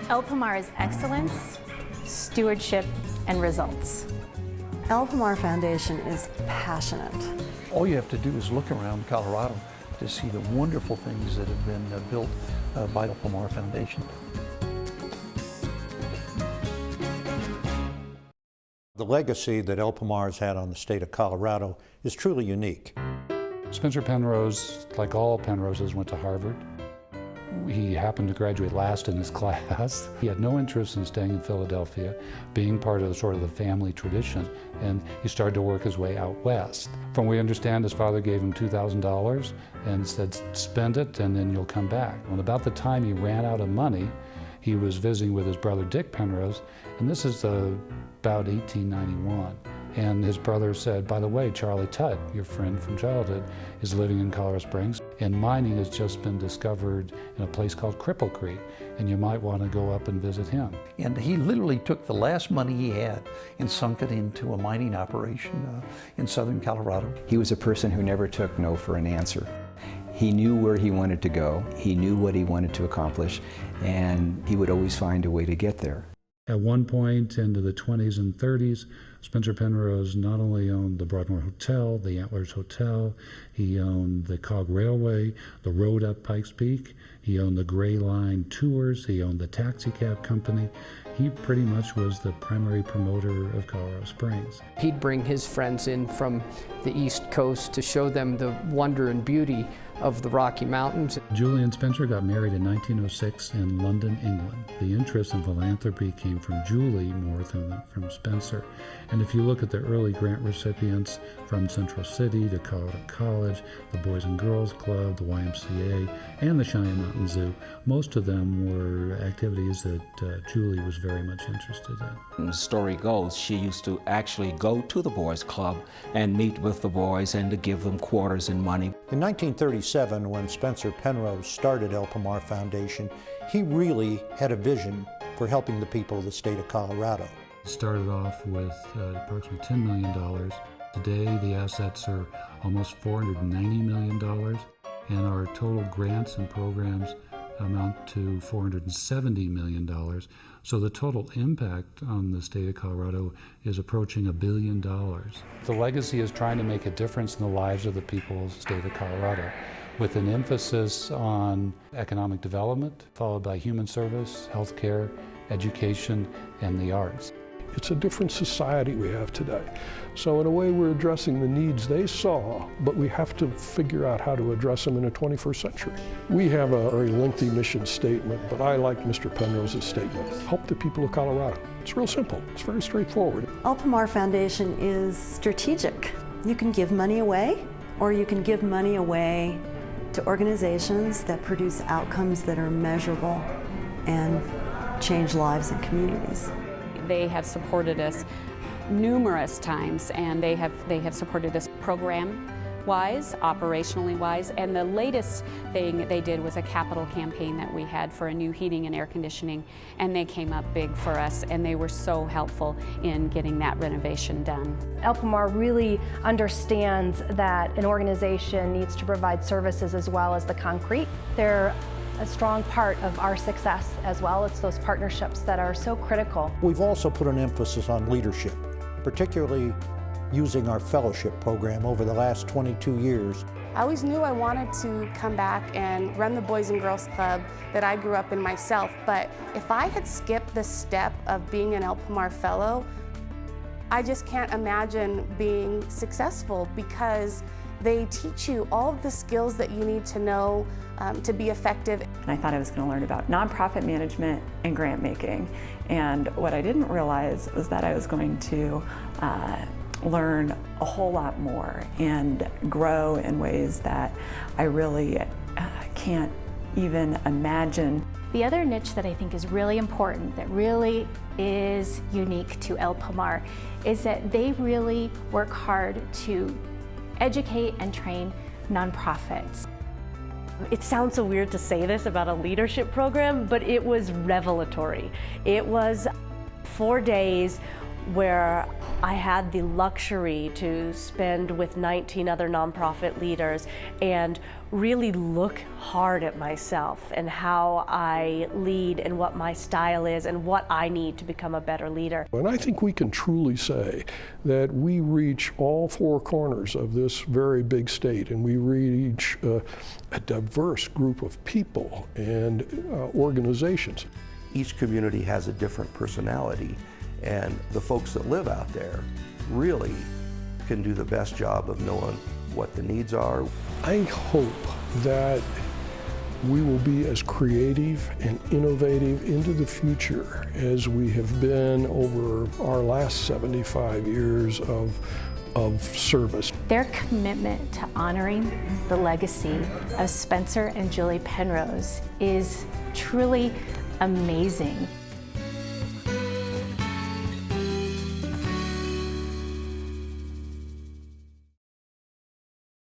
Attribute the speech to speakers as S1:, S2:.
S1: El Pomar is excellence, stewardship, and results.
S2: El Pomar Foundation is passionate.
S3: All you have to do is look around Colorado to see the wonderful things that have been built by the Pomar Foundation.
S4: The legacy that El Pomar's had on the state of Colorado is truly unique.
S5: Spencer Penrose, like all Penroses, went to Harvard. He happened to graduate last in his class. He had no interest in staying in Philadelphia, being part of the family tradition, and he started to work his way out west. From what we understand, his father gave him $2,000 and said, spend it and then you'll come back. Well, about the time he ran out of money, he was visiting with his brother Dick Penrose, and this is about 1891. And his brother said, by the way, Charlie Tutt, your friend from childhood, is living in Colorado Springs, and mining has just been discovered in a place called Cripple Creek, and you might want to go up and visit him.
S3: And he literally took the last money he had and sunk it into a mining operation in southern Colorado.
S6: He was a person who never took no for an answer. He knew where he wanted to go, he knew what he wanted to accomplish, and he would always find a way to get there.
S5: At one point into the 20s and 30s, Spencer Penrose not only owned the Broadmoor Hotel, the Antlers Hotel, he owned the Cog Railway, the road up Pikes Peak, he owned the Gray Line Tours, he owned the taxi cab company. He pretty much was the primary promoter of Colorado Springs.
S7: He'd bring his friends in from the East Coast to show them the wonder and beauty of the Rocky Mountains.
S5: Julie and Spencer got married in 1906 in London, England. The interest in philanthropy came from Julie more than from Spencer. And if you look at the early grant recipients from Central City to Colorado College, the Boys and Girls Club, the YMCA, and the Cheyenne Mountain Zoo, most of them were activities that Julie was very much interested in.
S8: The story goes, she used to actually go to the Boys Club and meet with the boys and to give them quarters and money.
S4: In 1937, when Spencer Penrose started El Pomar Foundation, he really had a vision for helping the people of the state of Colorado.
S5: It started off with approximately $10 million. Today, the assets are almost $490 million, and our total grants and programs amount to $470 million. So the total impact on the state of Colorado is approaching $1 billion. The legacy is trying to make a difference in the lives of the people of the state of Colorado, with an emphasis on economic development, followed by human service, healthcare, education, and the arts.
S9: It's a different society we have today. So in a way, we're addressing the needs they saw, but we have to figure out how to address them in the 21st century. We have a very lengthy mission statement, but I like Mr. Penrose's statement. Help the people of Colorado. It's real simple. It's very straightforward.
S2: El Pomar Foundation is strategic. You can give money away, or you can give money away to organizations that produce outcomes that are measurable and change lives and communities.
S10: They have supported us numerous times, and they have supported us program-wise, operationally-wise, and the latest thing they did was a capital campaign that we had for a new heating and air conditioning, and they came up big for us, and they were so helpful in getting that renovation done.
S11: El Pomar really understands that an organization needs to provide services as well as the concrete. They're a strong part of our success as well. It's those partnerships that are so critical.
S4: We've also put an emphasis on leadership, particularly using our fellowship program over the last 22 years.
S12: I always knew I wanted to come back and run the Boys and Girls Club that I grew up in myself, but if I had skipped the step of being an El Pomar Fellow, I just can't imagine being successful, because they teach you all of the skills that you need to know to be effective.
S13: And I thought I was going to learn about nonprofit management and grant making. And what I didn't realize was that I was going to learn a whole lot more and grow in ways that I really can't even imagine.
S1: The other niche that I think is really important, that really is unique to El Pomar, is that they really work hard to educate and train nonprofits.
S14: It sounds so weird to say this about a leadership program, but it was revelatory. It was 4 days where I had the luxury to spend with 19 other nonprofit leaders and really look hard at myself and how I lead and what my style is and what I need to become a better leader.
S9: And I think we can truly say that we reach all four corners of this very big state, and we reach a diverse group of people and organizations.
S15: Each community has a different personality, and the folks that live out there really can do the best job of knowing what the needs are.
S9: I hope that we will be as creative and innovative into the future as we have been over our last 75 years of service.
S1: Their commitment to honoring the legacy of Spencer and Julie Penrose is truly amazing.